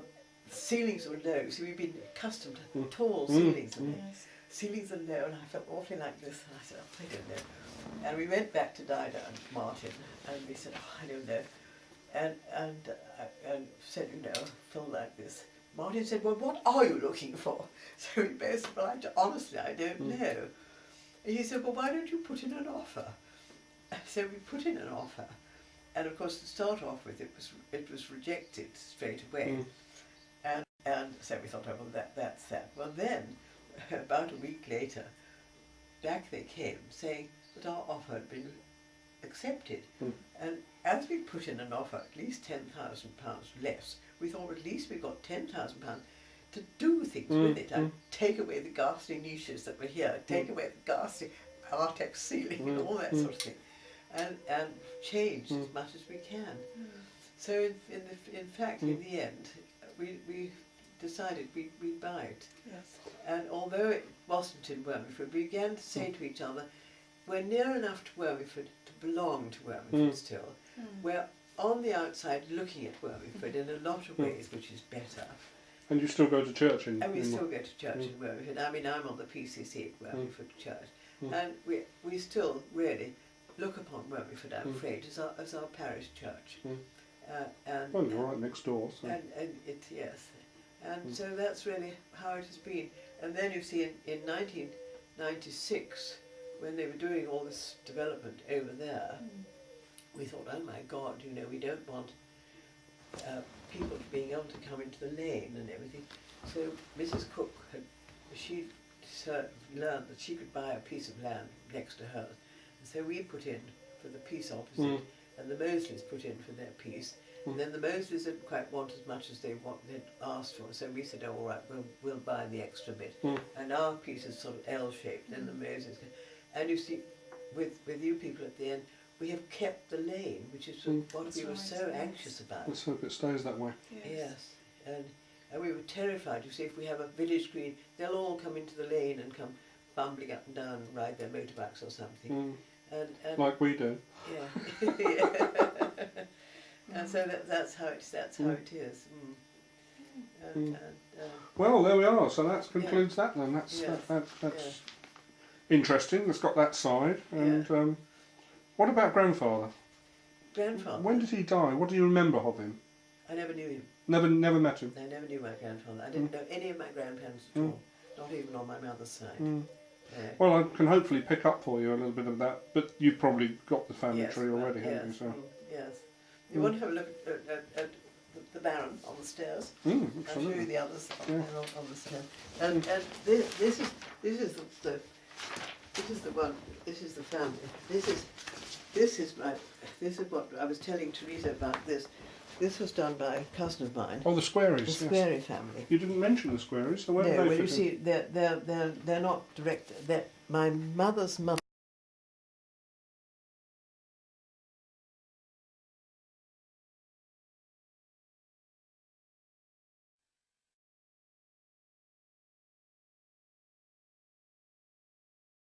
ceilings were low, so we've been accustomed to tall ceilings, and ceilings are low, and I felt awfully like this, and I said, oh, I don't know. And we went back to Dinah and Martin, and we said, oh, I don't know. And said, you know, I feel like this. Martin said, well, what are you looking for? So we both said, well, honestly, I don't know. And he said, well, why don't you put in an offer? So we put in an offer, and of course to start off with it was rejected straight away, and so we thought, oh well, that's that. Well then, about a week later, back they came saying that our offer had been accepted, and as we put in an offer at least £10,000 less, we thought at least we got £10,000 to do things with it, and take away the ghastly niches that were here, take away the ghastly Artex ceiling and all that sort of thing. And change as much as we can. So in fact, in the end, we decided we'd buy it. Yes. And although it wasn't in Wormingford, we began to say to each other, we're near enough to Wormyford to belong to Wormyford still. We're on the outside looking at Wormyford in a lot of ways, which is better. And you still go to church in... And we still go to church in Wormyford. I mean, I'm on the PCC at Wormyford Church. And we still really look upon Wormyford, I'm afraid, as our parish church. And, well, you're right next door. So. And yes. And so that's really how it has been. And then you see in 1996, when they were doing all this development over there, we thought, oh my God, you know, we don't want people being able to come into the lane and everything. So Mrs. Cook she learned that she could buy a piece of land next to hers. And so we put in for the piece opposite, and the Mosleys put in for their piece. And then the Mosleys didn't quite want as much as they'd asked for, so we said, oh, all right, we'll buy the extra bit. And our piece is sort of L-shaped, and the Mosleys. And you see, with you people at the end, we have kept the lane, which is what we were so anxious about. Let's hope it stays that way. Yes. And we were terrified. You see, if we have a village green, they'll all come into the lane and come bumbling up and down and ride their motorbikes or something. And like we do. Yeah. And so that's how it is. Well, there we are. So that concludes that then. That's interesting. It's got that side. And what about grandfather? Grandfather. When did he die? What do you remember of him? I never knew him. Never met him. I never knew my grandfather. I didn't know any of my grandparents at all. Not even on my mother's side. Well, I can hopefully pick up for you a little bit of that, but you've probably got the family tree already, haven't you? So. Yes. You want to have a look at the Baron on the stairs? Absolutely. I'll show you the others on the stairs. And this is the one. This is the family. This is what I was telling Teresa about. This was done by a cousin of mine. Oh, the Squaries. The Squarey family. You didn't mention the Squaries. So no, well, you see, they're not direct. My mother's mother